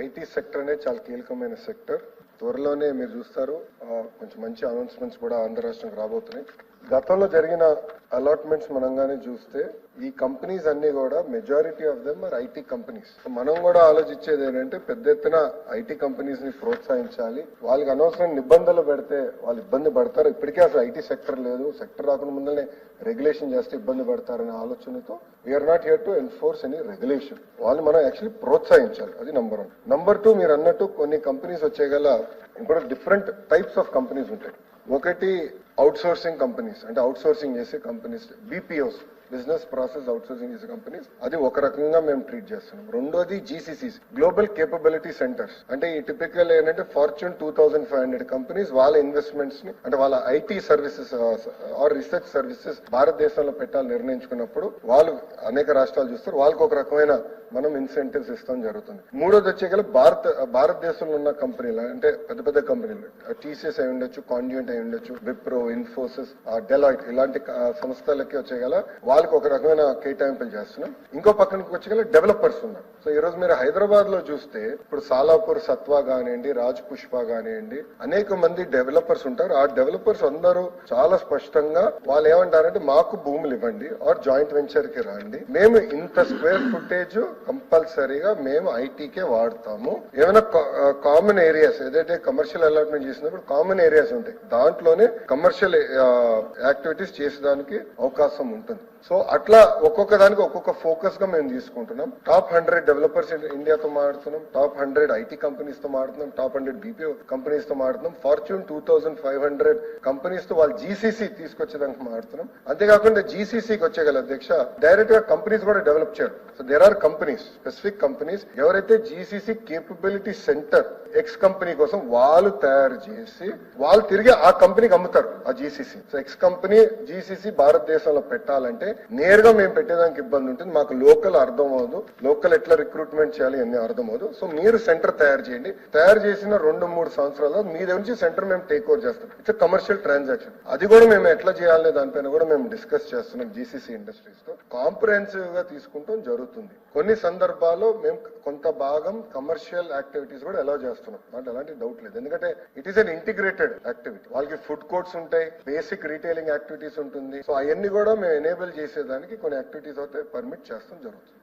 IT sector అనేది చాలా కీలకమైన సెక్టర్. త్వరలోనే మీరు చూస్తారు కొంచెం మంచి అనౌన్స్మెంట్స్ కూడా ఆంధ్ర రాష్ట్రానికి రాబోతున్నాయి. గతంలో జరిగిన అలాట్మెంట్స్ మనంగానే చూస్తే ఈ కంపెనీస్ అన్ని కూడా majority of them or IT companies. మనం కూడా ఆలోచించేది ఏంటంటే పెద్ద ఎత్తున ఐటీ కంపెనీస్ ని ప్రోత్సహించాలి. వాళ్ళకి అనవసరమైన నిబంధనలు పెడితే వాళ్ళు ఇబ్బంది పడతారు. ఇప్పటికే అసలు ఐటీ సెక్టర్ లేదు, సెక్టర్ రాకుండా ముందరనే రెగ్యులేషన్ చేస్తే ఇబ్బంది పడతారనే ఆలోచనతో we are not here to enforce any regulation. వాళ్ళు మనం యాక్చువల్లీ ప్రోత్సహించాలి. అది నంబర్ 1. నంబర్ 2, మీరు అన్నట్టు కొన్ని కంపెనీస్ వచ్చేగల ఇంకోటి డిఫరెంట్ టైప్స్ ఆఫ్ కంపెనీస్ ఉంటాయి. ఒకటి అవుట్ సోర్సింగ్ కంపెనీస్, అంటే అవుట్ సోర్సింగ్ చేసే companies, BPOs, business process out sourcing చేసే కంపెనీస్. అది ఒక రకంగా మేము ట్రీట్ చేస్తున్నాం. రెండోది జీసీసీస్, గ్లోబల్ కేపబిలిటీ సెంటర్స్. అంటే ఈ టిపికల్ ఏంటంటే ఫార్చ్యూన్ 2500 కంపెనీస్ వాళ్ళ ఇన్వెస్ట్మెంట్స్ ని, అంటే వాళ్ళ IT services or research services భారతదేశంలో పెట్టాలని నిర్ణయించుకున్నప్పుడు వాళ్ళు అనేక రాష్ట్రాలు చూస్తారు. వాళ్ళకి ఒక రకమైన మనం ఇన్సెంటివ్స్ ఇస్తాం జరుగుతుంది. మూడోది వచ్చేగల భారతదేశంలో ఉన్న కంపెనీలు, అంటే పెద్ద పెద్ద కంపెనీలు, టీసీఎస్ అయి ఉండొచ్చు, కాండ్యూట్ అయి ఉండొచ్చు, విప్రో, ఇన్ఫోసిస్, డెలాయిట్, ఇలాంటి సంస్థలకి వచ్చేగల వాళ్ళకి ఒక రకమైన కేటాయింపులు చేస్తున్నాం. ఇంకో పక్కనకి వచ్చేగల డెవలపర్స్ ఉన్నారు. సో ఈ రోజు మీరు హైదరాబాద్ లో చూస్తే ఇప్పుడు సాలాపూర్ సత్వా కానివ్వండి, రాజ్ పుష్ప కానివ్వండి, అనేక మంది డెవలపర్స్ ఉంటారు. ఆ డెవలపర్స్ అందరూ చాలా స్పష్టంగా వాళ్ళు ఏమంటారంటే మాకు భూములు ఇవ్వండి ఆర్ జాయింట్ వెంచర్ కి రండి, మేము ఇంత స్క్వేర్ ఫుటేజ్ కంపల్సరీగా మేము ఐటీకే వాడతాము. ఏమైనా కామన్ ఏరియాస్ ఏదైతే కమర్షియల్ అలాట్మెంట్ చేసినప్పుడు కామన్ ఏరియాస్ ఉంటాయి, దాంట్లోనే కమర్షియల్ యాక్టివిటీస్ చేసేదానికి అవకాశం ఉంటుంది. సో అట్లా ఒక్కొక్క దానికి ఒక్కొక్క ఫోకస్ గా మేము తీసుకుంటున్నాం. టాప్ 100 డెవలపర్స్ ఇండియాతో మాట్లాడుతున్నాం, టాప్ 100 ఐటీ కంపెనీస్ తో మాట్లాడుతున్నాం, టాప్ 100 బీపీఓ కంపెనీస్ తో మాట్లాడుతున్నాం, ఫార్చ్యూన్ 2500 కంపెనీస్ తో వాళ్ళు జీసీసీ తీసుకొచ్చేదానికి మాట్లాడుతున్నాం. అంతేకాకుండా జీసీసీకి వచ్చేగల అధ్యక్ష డైరెక్ట్ గా కంపెనీస్ కూడా డెవలప్ చేయాలి. So there are companies, specific companies ఎవరైతే GCC capability centre X company కోసం వాళ్ళు తయారు చేసి వాళ్ళు తిరిగి ఆ కంపెనీకి అమ్ముతారు ఆ GCC. So X company GCC భారతదేశంలో పెట్టాలంటే నేరుగా మేము పెట్టేదానికి ఇబ్బంది ఉంటుంది. మాకు లోకల్ అర్థం అవ్వదు, లోకల్ ఎట్లా రిక్రూట్మెంట్ చేయాలి అన్ని అర్థం అవ్వదు. సో మీరు సెంటర్ తయారు చేయండి. తయారు చేసిన 2-3 సంవత్సరాల్లో మీ దగ్గర నుంచి సెంటర్ మేము టేక్ ఓవర్ చేస్తాం. It's commercial transaction. అది కూడా మేము ఎట్లా చేయాలనే దానిపైన కూడా మేము డిస్కస్ చేస్తున్నాం జీసీసీ ఇండస్ట్రీస్ తో. కాంప్రహెన్సివ్ గా తీసుకుంటాం జరుగుతుంది. కొన్ని సందర్భాల్లో మేము కొంత భాగం కమర్షియల్ యాక్టివిటీస్ కూడా అలౌ చేస్తున్నాం, అంటే అలాంటి డౌట్ లేదు. ఎందుకంటే it is an integrated activity. వాళ్ళకి ఫుడ్ కోర్ట్స్ ఉంటాయి, బేసిక్ రీటైలింగ్ యాక్టివిటీస్ ఉంటుంది. సో అవన్నీ కూడా మేము ఎనేబుల్ చేసేదానికి కొన్ని యాక్టివిటీస్ అయితే పర్మిట్ చేస్తాం జరుగుతుంది.